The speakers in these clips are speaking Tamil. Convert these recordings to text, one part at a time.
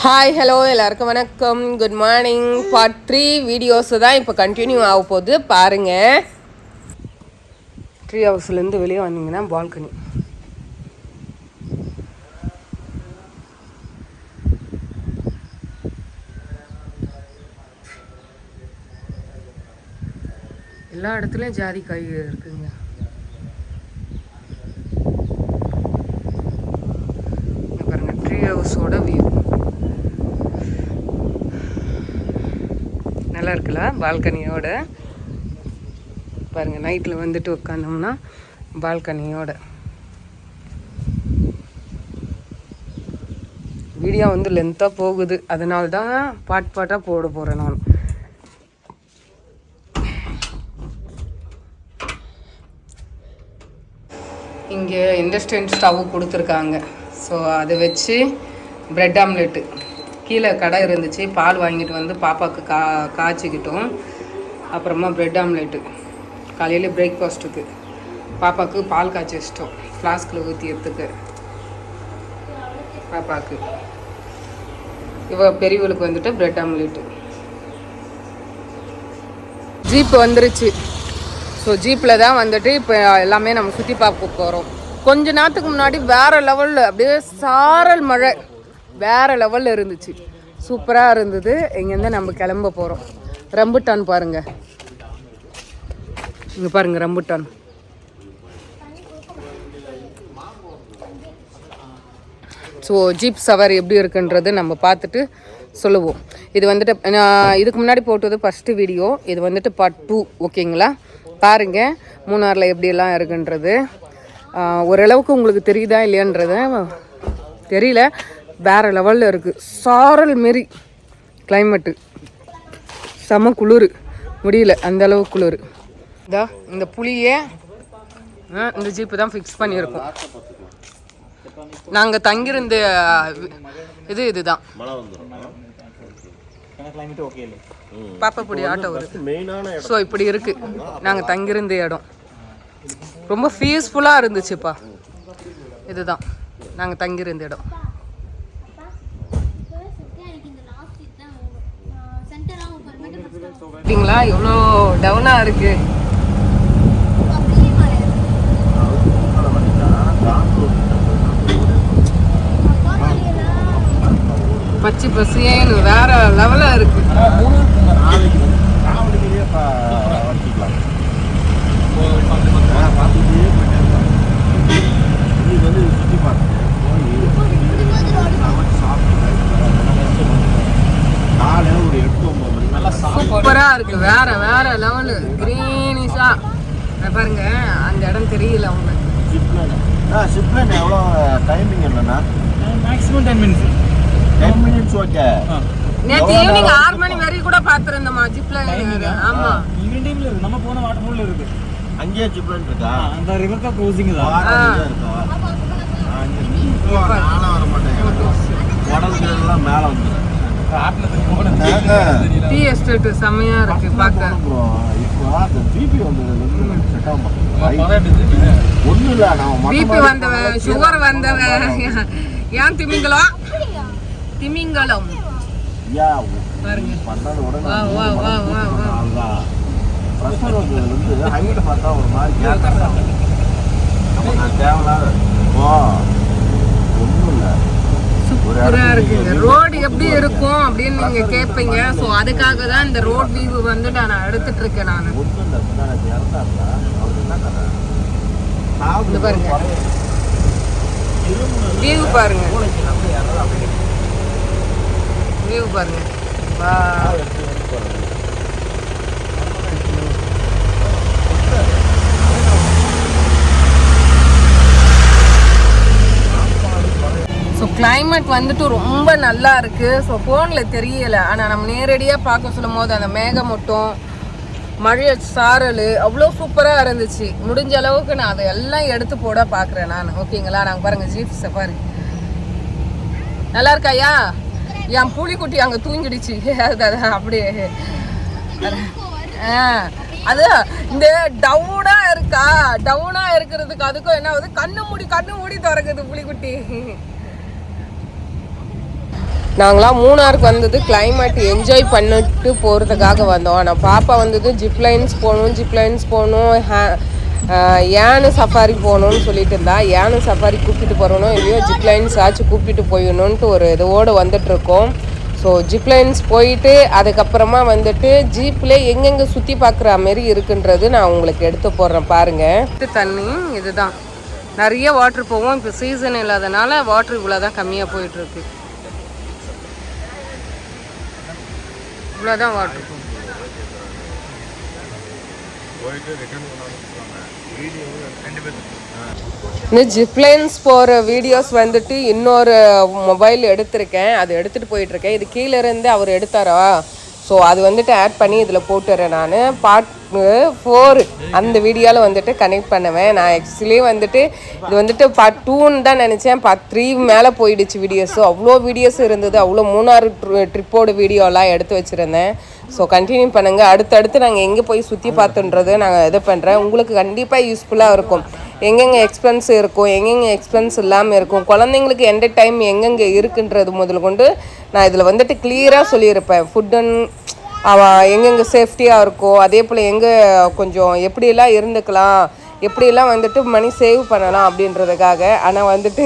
ஹாய் ஹலோ எல்லாருக்கும் வணக்கம், குட் மார்னிங். பார்ட் 3 வீடியோஸு தான் இப்போ கண்டினியூ ஆக போகுது பாருங்கள். ட்ரீ ஹவுஸ்லேருந்து வெளியே வந்தீங்கன்னா பால்கனி. எல்லா இடத்துலையும் ஜாதி காய் இருக்குங்க. பாருங்கள் ட்ரீ ஹவுஸோட வியூ நல்லா இருக்குல்ல, பால்கனியோட. பாருங்கள் நைட்டில் வந்துட்டு உட்காந்தோம்னா பால்கனியோட. வீடியோ வந்து லென்த்தாக போகுது, அதனால தான் பாட்டாக போட போகிறேன் நான். இங்கே இண்டஸ்ட்ரியல் ஸ்டவ் கொடுத்துருக்காங்க. ஸோ அதை வச்சு ப்ரெட் ஆம்லெட்டு, கீழே கடை இருந்துச்சு, பால் வாங்கிட்டு வந்து பாப்பாவுக்கு காய்ச்சிக்கிட்டோம். அப்புறமா ப்ரெட் ஆம்லெட்டு காலையில் பிரேக்ஃபாஸ்ட்டுக்கு பாப்பாவுக்கு பால் காய்ச்சி வச்சிட்டோம், ஃப்ளாஸ்கில் ஊற்றியத்துக்கு பாப்பாவுக்கு. பெரியவளுக்கு வந்துட்டு ப்ரெட் ஆம்லெட்டு. ஜீப் வந்துருச்சு. ஸோ ஜீப்பில் தான் வந்துட்டு இப்போ எல்லாமே நம்ம சுற்றி பார்க்க போகிறோம். கொஞ்ச நேரத்துக்கு முன்னாடி வேறு லெவலில் அப்படியே சாரல் மழை வேறு லெவலில் இருந்துச்சு, சூப்பராக இருந்தது. இங்கேருந்து நம்ம கிளம்ப போகிறோம். ரம்புட்டான் பாருங்கள், இங்கே பாருங்கள் ரம்புட்டான். ஸோ ஜீப் சவாரி எப்படி இருக்குன்றது நம்ம பார்த்துட்டு சொல்லுவோம். இது வந்துட்டு நான் இதுக்கு முன்னாடி போட்டது ஃபஸ்ட்டு வீடியோ, இது வந்துட்டு பார்ட் 2. ஓகேங்களா, பாருங்கள் மூணாரில் எப்படியெல்லாம் இருக்குன்றது. ஓரளவுக்கு உங்களுக்கு தெரியுதா இல்லையான்றத தெரியல, வேறு லெவலில் இருக்குது. சாரல் மாரி கிளைமேட்டு, செம குளிர், முடியல அந்தளவு குளிர். இதா இந்த புளியே இந்த ஜீப்பு தான் ஃபிக்ஸ் பண்ணியிருக்கோம். நாங்கள் தங்கியிருந்த இதுதான் பாப்பாப்புடி ஆட்டோ வருது. ஸோ இப்படி இருக்குது நாங்கள் தங்கியிருந்த இடம். ரொம்ப பீஸ்ஃபுல்லாக இருந்துச்சுப்பா. இதுதான் நாங்கள் தங்கியிருந்த இடம். பார்த்தீங்களா எவ்வளோ டவுனாக இருக்குது. பச்சை பசியேன்னு வேற லெவலில் இருக்கு. சூப்பராக இருக்கு, வேற வேற லெவலு, கிரீனிஷா. பாருங்க அந்த இடம் தெரியல உங்களுக்கு. ஷிப்லைன் எவ்வளோ டைமிங் என்னன்னா மேக்ஸிமம் 10 மினிட்ஸ். 10 minutes okay. நேற்று ஈவினிங் 6 மணி வரைக்கும் கூட பார்த்துருந்தோமா ஜிப்லைன். ஆமா ஈவினிங் டைம்ல இருக்கு, நம்ம போன வாட்டர் ஃபால்ல இருக்கு. அங்கேயே ஜிப்லைன் இருக்கா? அந்த ரிவர் கா க்ரோசிங் தான். நானும் வர மாட்டேன், உடம்புல எல்லாம் மேலே வந்து டீ எஸ்டேட் செம்மையா இருக்கு பார்க்க. இப்போ பிபி வந்தது செட் ஆகும். ஒன்றும் இல்லை, நான் பிபி வந்தவன், சுகர் வந்தவன், ஏன் திமிங்கலம் திமிங்கலம் பாருங்க. பண்ணது உடனே ப்ரெஷர் வந்து ஹைட் பார்த்தா ஒரு மாதிரி கேட்கறாங்க. தேவையில்லாத ஒன்றும் இல்லை. சூப்பராக இருக்குங்க. ரோடு எப்படி இருக்கும் அப்படின்னு நீங்கள் கேட்பீங்க. ஸோ அதுக்காக தான் இந்த ரோட் வியூ வந்து நான் எடுத்துட்டு இருக்கேன். நான் இது பாருங்க வியூ பாருங்க, வியூ பாருங்க. ஸோ கிளைமேட் வந்துட்டு ரொம்ப நல்லா இருக்குது. ஸோ ஃபோனில் தெரியலை, ஆனால் நம்ம நேரடியாக பார்க்க சொல்லும் போது அந்த மேகமூட்டம், மழை சாரல் அவ்வளோ சூப்பராக இருந்துச்சு. முடிஞ்ச அளவுக்கு நான் அதை எல்லாம் எடுத்து போட பார்க்குறேன் நான். ஓகேங்களா, நாங்கள் பாருங்கள் ஜீப் சஃபாரி நல்லா இருக்காயா? என் புலிக்குட்டி அங்கே தூங்கிடுச்சு. அப்படியே அது இந்த டவுனா இருக்கா, டவுனா இருக்கிறதுக்கு அதுக்கும் என்ன ஆகுது, கண்ணு மூடி திறக்குது புலிக்குட்டி. நாங்களாம் மூணாருக்கு வந்தது கிளைமேட் என்ஜாய் பண்ணிட்டு போகிறதுக்காக வந்தோம். ஆனால் பாப்பா வந்தது ஜிப்லைன்ஸ் போகணும் யானு சஃபாரி போகணுன்னு சொல்லிட்டு இருந்தா. யானு சஃபாரி கூப்பிட்டு போகிறோனோ இல்லையோ ஜிப்லைன்ஸ் ஆச்சு கூப்பிட்டு போயிடணுன்ட்டு ஒரு இதோடு வந்துட்டுருக்கோம். ஸோ ஜிப்லைன்ஸ் போயிட்டு அதுக்கப்புறமா வந்துட்டு ஜீப்பில் எங்கெங்கே சுற்றி பார்க்குற மாரி இருக்குன்றது நான் உங்களுக்கு எடுத்து போடுறேன் பாருங்கள். தண்ணி இதுதான் நிறைய வாட்டர் போகும். இப்போ சீசன் இல்லாதனால வாட்டர் இவ்வளோ தான் கம்மியாக போயிட்டுருக்கு. இவ்வளோதான் வாட்டர் போகும். இந்த ஜிப்லைன்ஸ் போகிற வீடியோஸ் வந்துட்டு இன்னொரு மொபைல் எடுத்திருக்கேன். அது எடுத்துகிட்டு போயிட்டுருக்கேன். இது கீழே இருந்து அவர் எடுத்தாரா, ஸோ அது வந்துட்டு ஆட் பண்ணி இதில் போட்டுறேன். நான் பார்ட் 4 அந்த வீடியோவில் வந்துட்டு கனெக்ட் பண்ணுவேன். நான் ஆக்சுவலி வந்துட்டு இது வந்துட்டு பார்ட் 2ன்னு தான் நினச்சேன். பார்ட் 3 மேலே போயிடுச்சு வீடியோஸு. அவ்வளோ வீடியோஸ் இருந்தது. அவ்வளோ 3 ட்ரிப்போட வீடியோலாம் எடுத்து வச்சுருந்தேன். ஸோ கண்டினியூ பண்ணுங்கள். அடுத்தடுத்து நாங்கள் எங்கே போய் சுற்றி பார்த்துன்றது நாங்கள் இது பண்ணுறேன். உங்களுக்கு கண்டிப்பாக யூஸ்ஃபுல்லாக இருக்கும். எங்கெங்கே எக்ஸ்பென்ஸ் இருக்கும், எங்கெங்கே எக்ஸ்பென்ஸ் இல்லாமல் இருக்கும், குழந்தைங்களுக்கு எந்த டைம் எங்கெங்கே இருக்குன்றது முதல் கொண்டு நான் இதில் வந்துட்டு கிளியராக சொல்லியிருப்பேன். ஃபுட்டுன்னு எங்கெங்கே சேஃப்டியாக இருக்கும், அதே போல் எங்கே கொஞ்சம் எப்படியெல்லாம் இருந்துக்கலாம், எப்படியெல்லாம் வந்துட்டு மணி சேவ் பண்ணலாம் அப்படின்றதுக்காக. ஆனால் வந்துட்டு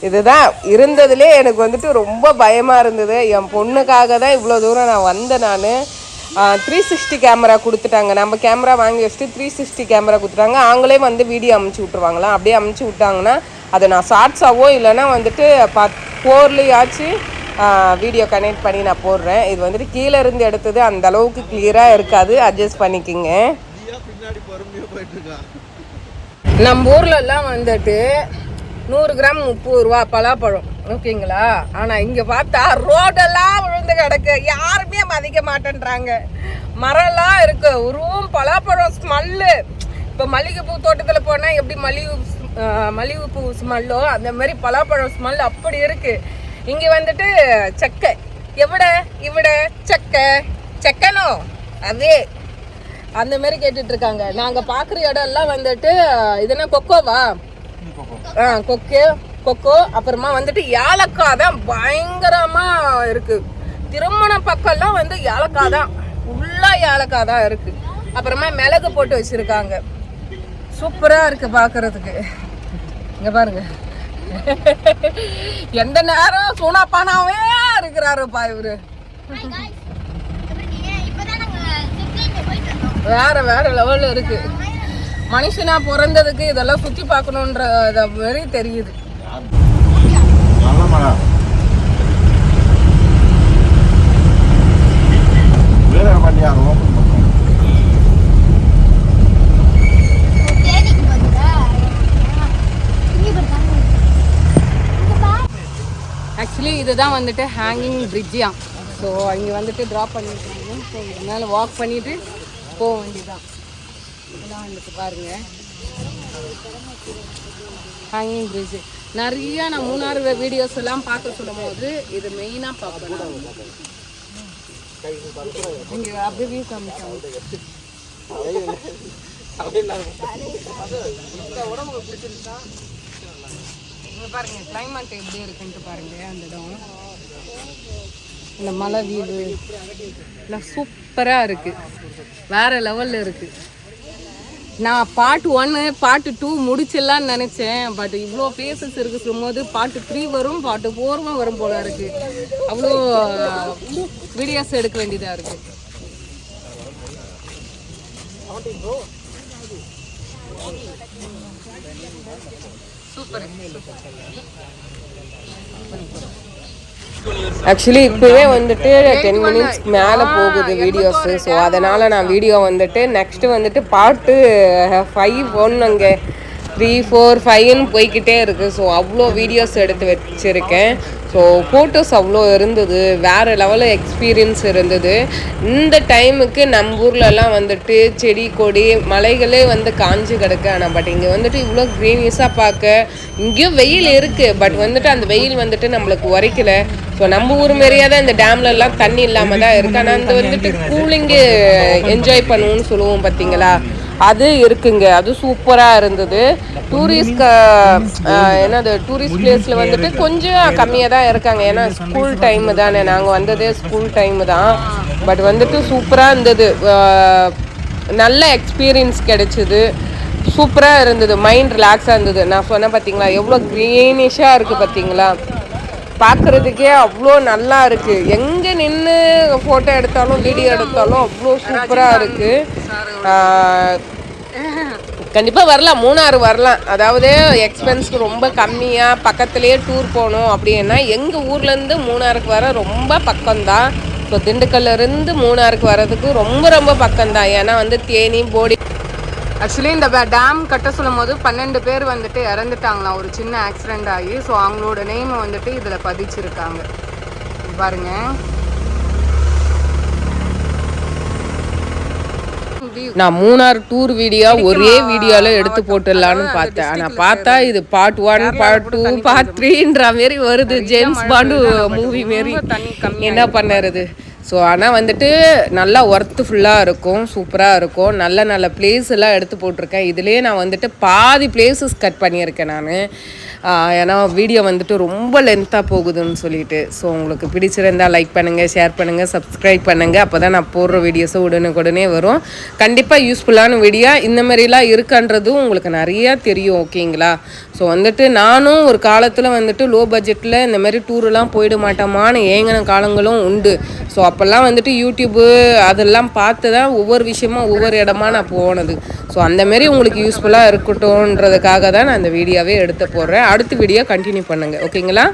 இதுதான் இருந்ததுலே எனக்கு வந்துட்டு ரொம்ப பயமாக இருந்தது. என் பொண்ணுக்காக தான் இவ்வளோ தூரம் நான் வந்தேன். நான் 360 கேமரா கொடுத்துட்டாங்க. நம்ம கேமரா வாங்கி வச்சுட்டு 360 கேமரா கொடுத்துட்டாங்க. அவங்களே வந்து வீடியோ அமுச்சு விட்ருவாங்களாம். அப்படியே அமுச்சு விட்டாங்கன்னா அதை நான் ஷார்ட்ஸாவோ இல்லைன்னா வந்துட்டு 4லேயாச்சு வீடியோ கனெக்ட் பண்ணி நான் போடுறேன். இது வந்துட்டு கீழே இருந்து எடுத்தது அந்த அளவுக்கு கிளியராக இருக்காது, அட்ஜஸ்ட் பண்ணிக்கோங்க. நம்ம ஊர்லலாம் வந்துட்டு 100 கிராம் 30 ரூபா பலாப்பழம், ஓகேங்களா? ஆனால் இங்கே பார்த்தா ரோடெல்லாம் விழுந்து கிடக்கு. யாருமே மதிக்க மாட்டேன்றாங்க. மரம்லாம் இருக்கு, உருவம் பலாப்பழம் ஸ்மெல்லு. இப்போ மல்லிகைப்பூ தோட்டத்தில் போனால் எப்படி மல்லிகைப்பூ ஸ்மெல்லோ அந்த மாதிரி பலாப்பழம் ஸ்மெல் அப்படி இருக்கு. இங்கே வந்துட்டு சக்கை இவிட சக்கனோ அதே அந்த மாதிரி கேட்டுட்டு இருக்காங்க. நாங்கள் பார்க்குற இடம் எல்லாம் வந்துட்டு இதுனா கொக்கோவா, கொக்கோ. அப்புறமா வந்துட்டு ஏலக்காய் தான் பயங்கரமா இருக்கு. திருமண பக்கம்லாம் வந்து ஏலக்காய் தான், ஃபுல்லா ஏலக்காய் தான் இருக்கு. அப்புறமா மிளகு போட்டு வச்சிருக்காங்க. சூப்பரா இருக்கு பாக்குறதுக்கு. இங்க பாருங்க, எந்த நேரம் சூனாப்பானாவே இருக்கிறாருப்பா இவரு. வேற லெவல்ல இருக்கு. மனுஷனா பிறந்ததுக்கு இதெல்லாம் சுத்தி பார்க்கணுன்ற மாதிரி தெரியுது. ஆக்சுவலி இதுதான் வந்துட்டு ஹேங்கிங் பிரிட்ஜியா. ஸோ இங்கே வந்துட்டு ட்ராப் பண்ணிருக்காங்க. ஸோ இதனால வாக் பண்ணிட்டு போக வேண்டியதான். இதெல்லாம் வந்துட்டு பாருங்க ஹேங்கிங் பிரிட்ஜ். நிறைய நான் மூணாறு வீடியோஸ் எல்லாம் பார்க்க சொல்லும் போது இது மெயினாக பார்ப்பேன். இங்கே அப்படியே வியூ காமிச்சாங்க. பாருங்க கிளைமேட் எப்படி இருக்குன்ட்டு பாருங்க. அந்த இடம், இந்த மலை வீடு எல்லாம் சூப்பராக இருக்கு, வேற லெவல்ல இருக்கு. நான் பார்ட் 1 பார்ட் 2 முடிச்சிடலான்னு நினைச்சேன். பட் இவ்வளோ பிளேசஸ் இருக்கு சொல்லும்போது பார்ட் 3 வரும், பார்ட் 4 வரும் போல இருக்கு. அவ்வளோ வீடியோஸ் எடுக்க வேண்டியதா இருக்கு. சூப்பர். ஆக்சுவலி இப்போவே வந்துட்டு 10 மினிட்ஸ்க்கு மேலே போகுது வீடியோஸு. ஸோ அதனால் நான் வீடியோ வந்துட்டு நெக்ஸ்ட்டு வந்துட்டு பார்ட்டு 5 ஒன்றுங்க 3, 4, 5ன்னு போய்கிட்டே இருக்குது. ஸோ அவ்வளோ வீடியோஸ் எடுத்து வச்சுருக்கேன். ஸோ ஃபோட்டோஸ் அவ்வளோ இருந்தது, வேறு லெவலில் எக்ஸ்பீரியன்ஸ் இருந்தது. இந்த டைமுக்கு நம்ம ஊர்லலாம் வந்துட்டு செடி கொடி மலைகளே வந்து காஞ்சி கிடக்கு. ஆனால் பட் இங்கே வந்துட்டு இவ்வளோ க்ரீனிஸாக பார்க்க, இங்கேயும் வெயில் இருக்குது. பட் வந்துட்டு அந்த வெயில் வந்துட்டு நம்மளுக்கு உரைக்கல. ஸோ நம்ம ஊர் மாரியாக தான் இந்த டேம்லலாம் தண்ணி இல்லாமல் தான் இருக்குது. ஆனால் அந்த வந்துட்டு கூலிங்கு என்ஜாய் பண்ணுவோன்னு சொல்லுவோம் பார்த்தீங்களா, அது இருக்குங்க. அது சூப்பராக இருந்தது. டூரிஸ்ட் என்னது டூரிஸ்ட் பிளேஸில் வந்துட்டு கொஞ்சம் கம்மியாக தான் இருக்காங்க. ஏன்னா ஸ்கூல் டைமு தானே, நாங்கள் வந்ததே ஸ்கூல் டைமு தான். பட் வந்துட்டு சூப்பராக இருந்தது. நல்ல எக்ஸ்பீரியன்ஸ் கிடைச்சிது. சூப்பராக இருந்தது. மைண்ட் ரிலாக்ஸாக இருந்தது. நான் சொன்னேன் பார்த்தீங்களா, எவ்வளோ க்ரீனிஷாக இருக்குது பார்த்தீங்களா, பார்க்குறதுக்கே அவ்வளோ நல்லா இருக்குது. எங்கே நின்று ஃபோட்டோ எடுத்தாலும் வீடியோ எடுத்தாலும் அவ்வளோ சூப்பராக இருக்குது. கண்டிப்பாக வரலாம், மூணாறு வரலாம். அதாவது எக்ஸ்பென்ஸ் ரொம்ப கம்மியாக பக்கத்துலேயே டூர் போகணும் அப்படின்னா எங்கள் ஊர்லேருந்து மூணாறுக்கு வர ரொம்ப பக்கம்தான். ஸோ திண்டுக்கல்லேருந்து மூணாறுக்கு வர்றதுக்கு ரொம்ப ரொம்ப பக்கம்தான். ஏன்னா வந்து தேனி போடி ஆக்சுவலி இந்த டேம் கட்ட சொல்லும் போது 12 பேர் வந்துட்டு இறந்துட்டாங்களாம் ஒரு சின்ன ஆக்சிடெண்ட் ஆகி. ஸோ அவங்களோட நேமை வந்துட்டு இதில் பதிச்சிருக்காங்க பாருங்க. நான் மூணார் டூர் வீடியோ ஒரே வீடியோவில் எடுத்து போட்டுடலான்னு பார்த்தேன். ஆனால் பார்த்தா இது பார்ட் 1 பார்ட் 2 பார்ட் 3ன்ற மாரி வருது. ஜேம்ஸ் பாண்டு மூவி மாரி. என்ன பண்ணுறது? ஸோ ஆனால் வந்துட்டு நல்லா ஒர்த்துஃபுல்லாக இருக்கும், சூப்பராக இருக்கும். நல்ல நல்ல பிளேஸ் எல்லாம் எடுத்து போட்டிருக்கேன். இதுலேயே நான் வந்துட்டு பாதி பிளேஸஸ் கட் பண்ணியிருக்கேன் நான். ஏன்னா வீடியோ வந்துட்டு ரொம்ப லென்த்தாக போகுதுன்னு சொல்லிட்டு. ஸோ உங்களுக்கு பிடிச்சிருந்தால் லைக் பண்ணுங்கள், ஷேர் பண்ணுங்கள், சப்ஸ்கிரைப் பண்ணுங்கள். அப்போ தான் நான் போடுற வீடியோஸை உடனுக்குடனே வரும். கண்டிப்பாக யூஸ்ஃபுல்லான வீடியோ இந்த மாதிரிலாம் இருக்குன்றதும் உங்களுக்கு நிறையா தெரியும். ஓகேங்களா? ஸோ வந்துட்டு நானும் ஒரு காலத்தில் வந்துட்டு லோ பட்ஜெட்டில் இந்த மாதிரி டூரெலாம் போயிட மாட்டோமான்னு ஏங்கின காலங்களும் உண்டு. ஸோ அப்போல்லாம் வந்துட்டு யூடியூப்பு அதெல்லாம் பார்த்து தான் ஒவ்வொரு விஷயமும் ஒவ்வொரு இடமா நான் போனது. ஸோ அந்தமாரி உங்களுக்கு யூஸ்ஃபுல்லாக இருக்கட்டும்ன்றதுக்காக தான் நான் அந்த வீடியோவே எடுத்து போடுறேன். அடுத்த வீடியோ கண்டினியூ பண்ணுங்கள். ஓகேங்களா?